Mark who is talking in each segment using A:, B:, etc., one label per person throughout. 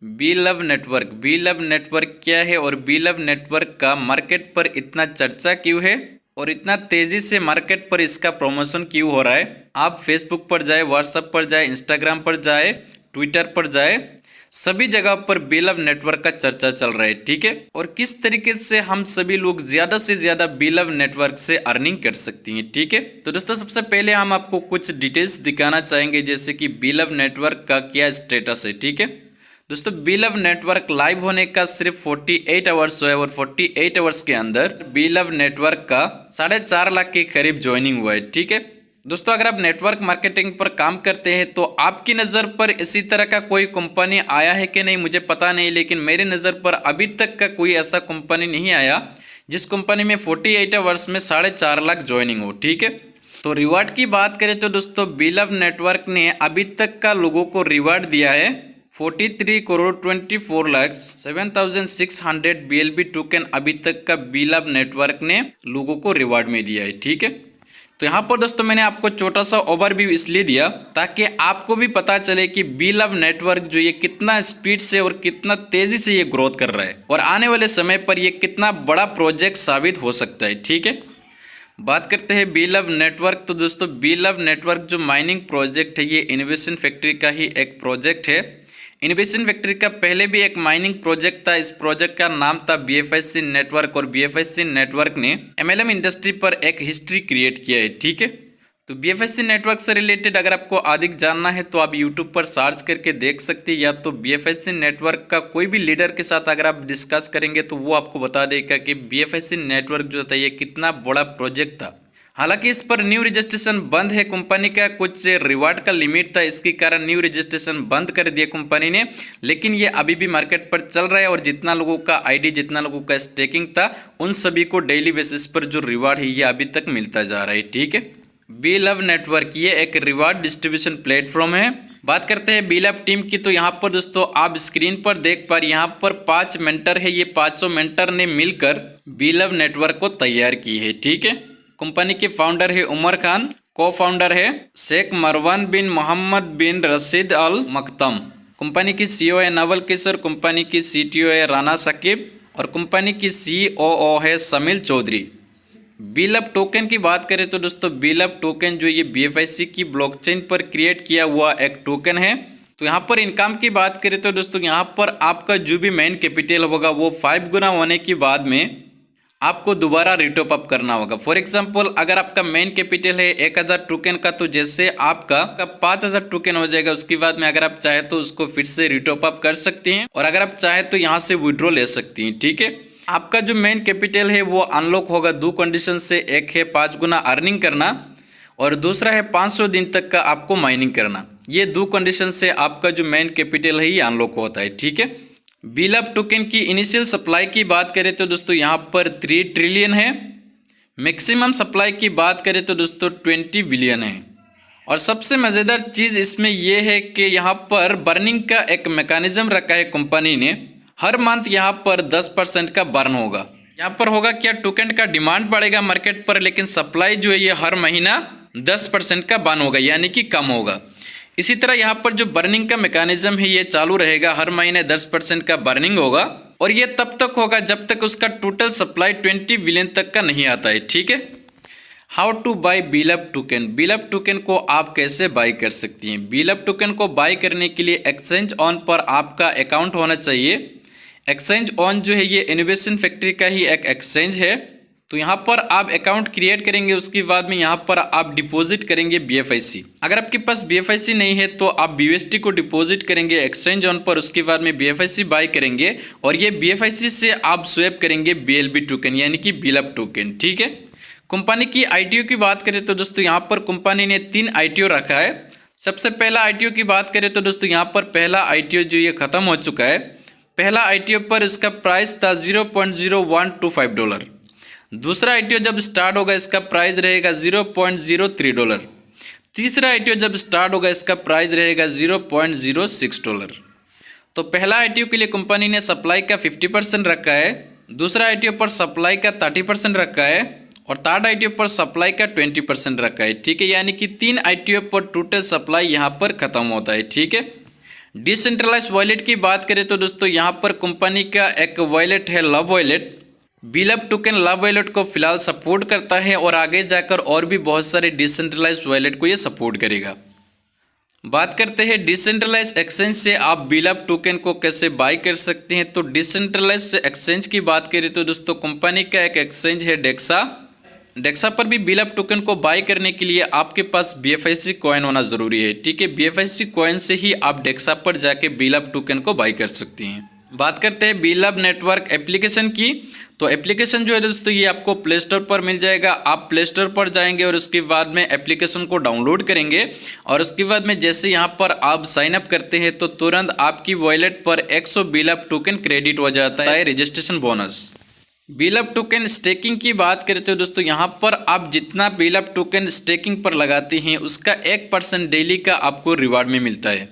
A: B Love Network. B Love Network क्या है और बी लव नेटवर्क का मार्केट पर इतना चर्चा क्यों है और इतना तेजी से मार्केट पर इसका प्रमोशन क्यों हो रहा है। आप फेसबुक पर जाए, व्हाट्सएप पर जाए, इंस्टाग्राम पर जाए, ट्विटर पर जाए, सभी जगह पर बी लव नेटवर्क का चर्चा चल रहा है। ठीक है, और किस तरीके से हम सभी लोग ज्यादा से ज्यादा बी लव नेटवर्क से अर्निंग कर सकती हैं। ठीक है, तो दोस्तों सबसे पहले हम आपको कुछ डिटेल्स दिखाना चाहेंगे, जैसे कि बी लव नेटवर्क का क्या स्टेटस है। ठीक है दोस्तों, बी लव नेटवर्क लाइव होने का सिर्फ 48 आवर्स हुआ है और 48 आवर्स के अंदर बी लव नेटवर्क का 4.5 लाख के करीब ज्वाइनिंग हुआ है। ठीक है दोस्तों, अगर आप नेटवर्क मार्केटिंग पर काम करते हैं तो आपकी नज़र पर इसी तरह का कोई कंपनी आया है कि नहीं मुझे पता नहीं, लेकिन मेरी नज़र पर अभी तक का कोई ऐसा कंपनी नहीं आया जिस कंपनी में 48 आवर्स में 4.5 लाख ज्वाइनिंग हो। ठीक है, तो रिवार्ड की बात करें तो दोस्तों बी लव नेटवर्क ने अभी तक का लोगों को रिवार्ड दिया है 43 करोड़ 24 लाख 7,600 BLB टोकन अभी तक का बी लव नेटवर्क ने लोगों को रिवार्ड में दिया है। ठीक है, तो यहाँ पर दोस्तों मैंने आपको छोटा सा ओवरव्यू इसलिए दिया ताकि आपको भी पता चले कि बी लव नेटवर्क जो ये कितना स्पीड से और कितना तेजी से ये ग्रोथ कर रहा है और आने वाले समय पर ये कितना बड़ा प्रोजेक्ट साबित हो सकता है। ठीक है, बात करते हैं बी लव नेटवर्क। तो दोस्तों बी लव नेटवर्क जो माइनिंग प्रोजेक्ट है ये इनोवेशन फैक्ट्री का ही एक प्रोजेक्ट है। इनोवेशन फैक्ट्री का पहले भी एक माइनिंग प्रोजेक्ट था, इस प्रोजेक्ट का नाम था BFIC नेटवर्क और BFIC नेटवर्क ने MLM इंडस्ट्री पर एक हिस्ट्री क्रिएट किया है। ठीक है, तो BFIC नेटवर्क से रिलेटेड अगर आपको अधिक जानना है तो आप यूट्यूब पर सर्च करके देख सकते हैं, या तो BFIC नेटवर्क का कोई भी लीडर के साथ अगर आप डिस्कस करेंगे तो वो आपको बता देगा कि BFIC नेटवर्क जो था ये कितना बड़ा प्रोजेक्ट था। हालांकि इस पर न्यू रजिस्ट्रेशन बंद है, कंपनी का कुछ रिवार्ड का लिमिट था, इसके कारण न्यू रजिस्ट्रेशन बंद कर दिया कंपनी ने, लेकिन ये अभी भी मार्केट पर चल रहा है और जितना लोगों का आईडी, जितना लोगों का स्टेकिंग था उन सभी को डेली बेसिस पर जो रिवार्ड है ये अभी तक मिलता जा रहा है। ठीक है, बी लव नेटवर्क ये एक रिवार्ड डिस्ट्रीब्यूशन प्लेटफॉर्म है। बात करते हैं बी लव टीम की, तो यहाँ पर दोस्तों आप स्क्रीन पर देख पा रहे यहाँ पर 5 मेंटर है, ये 500 मेंटर ने मिलकर बी लव नेटवर्क को तैयार की है। ठीक है, कंपनी के फाउंडर है उमर खान, को फाउंडर है शेख मरवान बिन मोहम्मद बिन रशीद अल मकतम, कंपनी की CEO है नवल किशोर, कंपनी की CTO है राना साकिब और कंपनी की COO है समील चौधरी। बी लव टोकन की बात करें तो दोस्तों बी लव टोकन जो ये BFIC की ब्लॉकचेन पर क्रिएट किया हुआ एक टोकन है। तो यहाँ पर इनकम की बात करें तो दोस्तों यहाँ पर आपका जो भी मेन कैपिटल होगा वो 5 गुना होने के बाद में आपको दोबारा रिटॉप अप करना होगा। फॉर एग्जांपल अगर आपका मेन कैपिटल है 1000 टोकन का, तो जैसे आपका 5000 टोकन हो जाएगा, उसके बाद में अगर आप चाहे तो उसको फिर से रिटॉप अप कर सकते हैं और अगर आप चाहे तो यहाँ से विड्रॉ ले सकती हैं। ठीक है, आपका जो मेन कैपिटल है वो अनलॉक होगा 2 कंडीशन से, एक है 5 गुना अर्निंग करना और दूसरा है 500 दिन तक का आपको माइनिंग करना। ये 2 कंडीशन से आपका जो मेन कैपिटल है ये अनलॉक होता है। ठीक है, बी लव टोकन की इनिशियल सप्लाई की बात करें तो दोस्तों यहाँ पर 3 ट्रिलियन है, मैक्सिमम सप्लाई की बात करें तो दोस्तों 20 बिलियन है। और सबसे मज़ेदार चीज़ इसमें यह है कि यहाँ पर बर्निंग का एक मैकेनिज्म रखा है कंपनी ने, हर मंथ यहाँ पर 10% का बर्न होगा। यहाँ पर होगा क्या, टोकन का डिमांड बढ़ेगा मार्केट पर, लेकिन सप्लाई जो है ये हर महीना 10% का बर्न होगा, यानी कि कम होगा। इसी तरह यहाँ पर जो बर्निंग का मैकेनिज्म है ये चालू रहेगा, हर महीने 10% का बर्निंग होगा और ये तब तक होगा जब तक उसका टोटल सप्लाई 20 बिलियन तक का नहीं आता है। ठीक है, how to buy B love token. B love token को आप कैसे बाय कर सकती हैं। बी लव टोकन को बाय करने के लिए एक्सचेंज ऑन पर आपका अकाउंट होना चाहिए। एक्सचेंज ऑन जो है ये इनोवेशन फैक्ट्री का ही एक एक्सचेंज है। तो यहाँ पर आप अकाउंट क्रिएट करेंगे, उसके बाद में यहाँ पर आप डिपॉजिट करेंगे BFIC। अगर आपके पास BFIC नहीं है तो आप BUSD को डिपॉजिट करेंगे एक्सचेंज ऑन पर, उसके बाद में BFIC बाय करेंगे और ये BFIC से आप स्वैप करेंगे BLB टोकन, यानी कि बी लव टोकन। ठीक है, कंपनी की ITO की बात करें तो दोस्तों यहाँ पर कंपनी ने 3 ITO रखा है। सबसे पहला ITO की बात करें तो दोस्तों यहाँ पर पहला ITO जो ये ख़त्म हो चुका है। पहला ITO पर इसका प्राइस था $0.0125। दूसरा ITO जब स्टार्ट होगा इसका प्राइस रहेगा $0.03। तीसरा ITO जब स्टार्ट होगा इसका प्राइस रहेगा $0.06। तो पहला ITO के लिए कंपनी ने सप्लाई का 50% रखा है, दूसरा ITO पर सप्लाई का 30% रखा है और थर्ड ITO पर सप्लाई का 20% रखा है। ठीक है, यानी कि 3 ITO पर टोटल सप्लाई यहाँ पर ख़त्म होता है। ठीक है, डिसेंट्रलाइज वॉलेट की बात करें तो दोस्तों यहाँ पर कंपनी का एक वॉलेट है लव वॉलेट। बीलब टोकन लव वॉलेट को फिलहाल सपोर्ट करता है और आगे जाकर और भी बहुत सारे डिसेंट्रलाइज वॉलेट को ये सपोर्ट करेगा। बात करते हैं डिसेंट्रलाइज एक्सचेंज से आप बीलब टोकन को कैसे बाय कर सकते हैं। तो डिसेंट्रलाइज एक्सचेंज की बात करें तो दोस्तों कंपनी का एक एक्सचेंज है डेक्सा। डेक्सा पर भी बीलब टोकन को बाय करने के लिए आपके पास BFIC कॉइन होना जरूरी है। ठीक है, BFIC कॉइन से ही आप डेक्सा पर जाके बीलब टोकन को बाय कर सकती हैं। बात करते हैं बीलब नेटवर्क एप्लीकेशन की। तो एप्लीकेशन जो है दोस्तों ये आपको प्ले स्टोर पर मिल जाएगा। आप प्ले स्टोर पर जाएंगे और उसके बाद में एप्लीकेशन को डाउनलोड करेंगे और उसके बाद में जैसे यहाँ पर आप साइन अप करते हैं तो तुरंत आपकी वॉलेट पर 100 बीलब टोकन क्रेडिट हो जाता है रजिस्ट्रेशन बोनस। बीलब टोकन स्टेकिंग की बात करते हो दोस्तों यहाँ पर आप जितना बीलब टोकन स्टेकिंग पर लगाते हैं उसका 1% डेली का आपको रिवार्ड में मिलता है।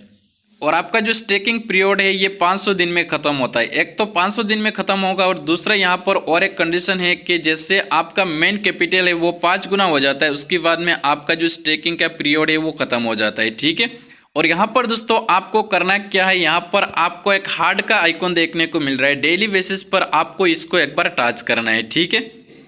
A: और आपका जो स्टेकिंग पीरियड है ये 500 दिन में ख़त्म होता है। एक तो 500 दिन में ख़त्म होगा और दूसरा यहाँ पर और एक कंडीशन है कि जैसे आपका मेन कैपिटल है वो 5 गुना हो जाता है उसके बाद में आपका जो स्टेकिंग का पीरियड है वो ख़त्म हो जाता है। ठीक है, और यहाँ पर दोस्तों आपको करना क्या है, यहाँ पर आपको एक हार्ट का आइकॉन देखने को मिल रहा है। डेली बेसिस पर आपको इसको एक बार टच करना है। ठीक है,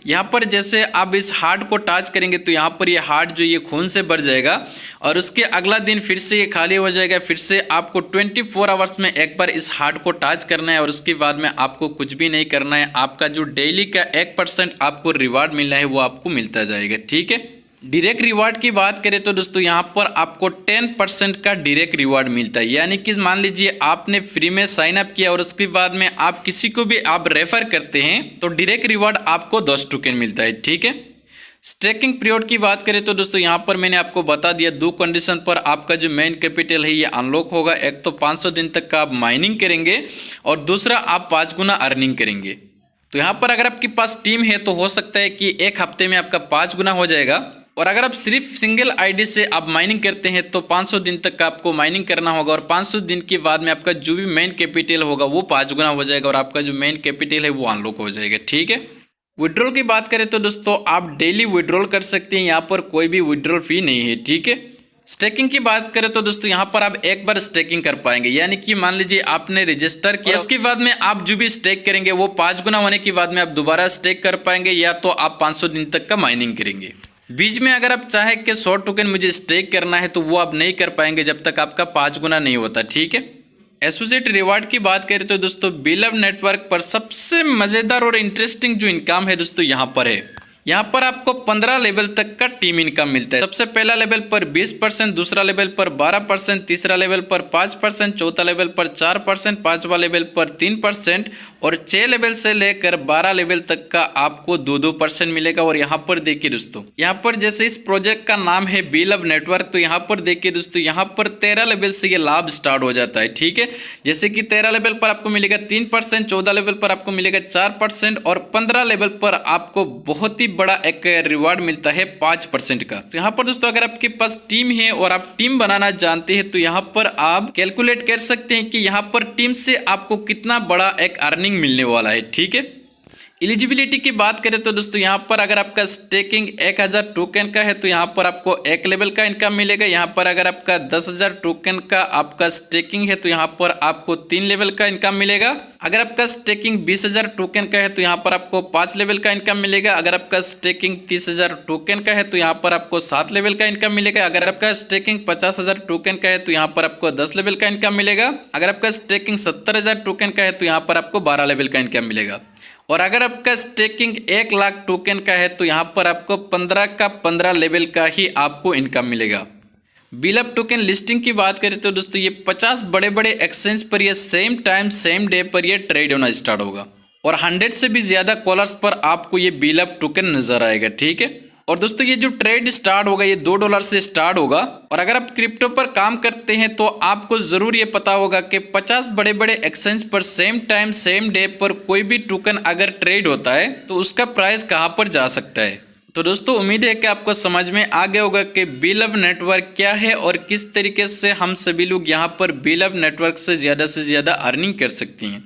A: यहाँ पर जैसे आप इस हार्ट को टच करेंगे तो यहाँ पर ये हार्ट जो ये खून से भर जाएगा और उसके अगला दिन फिर से ये खाली हो जाएगा। फिर से आपको 24 आवर्स में एक बार इस हार्ट को टच करना है और उसके बाद में आपको कुछ भी नहीं करना है। आपका जो डेली का 1% आपको रिवार्ड मिलना है वो आपको मिलता जाएगा। ठीक है, डायरेक्ट रिवार्ड की बात करें तो दोस्तों यहाँ पर आपको 10% का डायरेक्ट रिवार्ड मिलता है। यानी कि मान लीजिए आपने फ्री में साइन अप किया और उसके बाद में आप किसी को भी आप रेफर करते हैं तो डायरेक्ट रिवार्ड आपको 10 टोकन मिलता है। ठीक है, स्टेकिंग पीरियड की बात करें तो दोस्तों यहाँ पर मैंने आपको बता दिया 2 कंडीशन पर आपका जो मेन कैपिटल है ये अनलॉक होगा। एक तो 500 दिन तक का आप माइनिंग करेंगे और दूसरा आप 5 गुना अर्निंग करेंगे। तो यहाँ पर अगर आपके पास टीम है तो हो सकता है कि एक हफ्ते में आपका 5 गुना हो जाएगा। और अगर आप सिर्फ सिंगल आईडी से आप माइनिंग करते हैं तो 500 दिन तक का आपको माइनिंग करना होगा और 500 दिन के बाद में आपका जो भी मेन कैपिटल होगा वो 5 गुना हो जाएगा और आपका जो मेन कैपिटल है वो अनलॉक हो जाएगा। ठीक है, विड्रॉल की बात करें तो दोस्तों आप डेली विड्रॉल कर सकते हैं, यहाँ पर कोई भी विड्रॉल फी नहीं है। ठीक है, स्टेकिंग की बात करें तो दोस्तों यहाँ पर आप एक बार स्टेकिंग कर पाएंगे। यानी कि मान लीजिए आपने रजिस्टर किया उसके बाद में आप जो भी स्टेक करेंगे वो 5 गुना होने के बाद में आप दोबारा स्टेक कर पाएंगे या तो आप 500 दिन तक का माइनिंग करेंगे। बीच में अगर आप चाहे कि 100 टोकन मुझे स्टेक करना है तो वो आप नहीं कर पाएंगे जब तक आपका 5 गुना नहीं होता। ठीक है, एसोसिएट रिवार्ड की बात करें तो दोस्तों बीलब नेटवर्क पर सबसे मजेदार और इंटरेस्टिंग जो इनकम है दोस्तों यहाँ पर है। यहाँ पर आपको 15 लेवल तक का टीम इनकम मिलता है। सबसे पहला लेवल पर 20%, दूसरा लेवल पर 12%, तीसरा लेवल पर 5%, चौथा लेवल पर 4%, पांचवा लेवल पर 3% और 6 लेवल से लेकर 12 लेवल तक का आपको 2% मिलेगा। और यहाँ पर देखिए दोस्तों, यहाँ पर जैसे इस प्रोजेक्ट का नाम है बीलब नेटवर्क, तो यहाँ पर देखिए दोस्तों यहाँ पर 13 लेवल से ये लाभ स्टार्ट हो जाता है। ठीक है, जैसे कि 13 लेवल पर आपको मिलेगा 3%, 14 लेवल पर आपको मिलेगा 4% और 15 लेवल पर आपको बहुत ही बड़ा एक रिवार्ड मिलता है 5% का। तो यहाँ पर दोस्तों अगर आपके पास टीम है और आप टीम बनाना जानते हैं तो यहाँ पर आप कैलकुलेट कर सकते हैं कि यहाँ पर टीम से आपको कितना बड़ा एक अर्निंग मिलने वाला है। ठीक है, एलिजिबिलिटी की बात करें तो दोस्तों यहाँ पर अगर आपका स्टेकिंग 1000 टोकन का है तो यहाँ पर आपको 1 लेवल का इनकम मिलेगा। यहाँ पर अगर आपका 10,000 टोकन का आपका स्टेकिंग है तो यहाँ पर आपको 3 लेवल का इनकम मिलेगा। अगर आपका स्टेकिंग 20,000 टोकन का है तो यहाँ पर आपको 5 लेवल का इनकम मिलेगा। अगर आपका स्टेकिंग 30,000 टोकन का है तो यहाँ पर आपको 7 लेवल का इनकम मिलेगा। अगर आपका स्टेकिंग 50,000 टोकन का है तो यहाँ पर आपको 10 लेवल का इनकम मिलेगा। अगर आपका स्टेकिंग 70,000 टोकन का है तो यहाँ पर आपको 12 लेवल का इनकम मिलेगा। और अगर आपका स्टेकिंग 1 लाख टोकन का है तो यहाँ पर आपको 15 का 15 लेवल का ही आपको इनकम मिलेगा। बीलब टोकन लिस्टिंग की बात करें तो दोस्तों ये 50 बड़े बड़े एक्सचेंज पर ये सेम टाइम सेम डे पर ये ट्रेड होना स्टार्ट होगा और 100 से भी ज़्यादा कॉलर्स पर आपको ये बीलब टोकन नजर आएगा। ठीक है, और दोस्तों ये जो ट्रेड स्टार्ट होगा ये $2 से स्टार्ट होगा। और अगर आप क्रिप्टो पर काम करते हैं तो आपको जरूर ये पता होगा कि 50 बड़े बड़े एक्सचेंज पर सेम टाइम सेम डे पर कोई भी टोकन अगर ट्रेड होता है तो उसका प्राइस कहां पर जा सकता है। तो दोस्तों उम्मीद है कि आपको समझ में आ गया होगा कि बीलब नेटवर्क क्या है और किस तरीके से हम सभी लोग यहाँ पर बीलब नेटवर्क से ज़्यादा अर्निंग कर सकते हैं।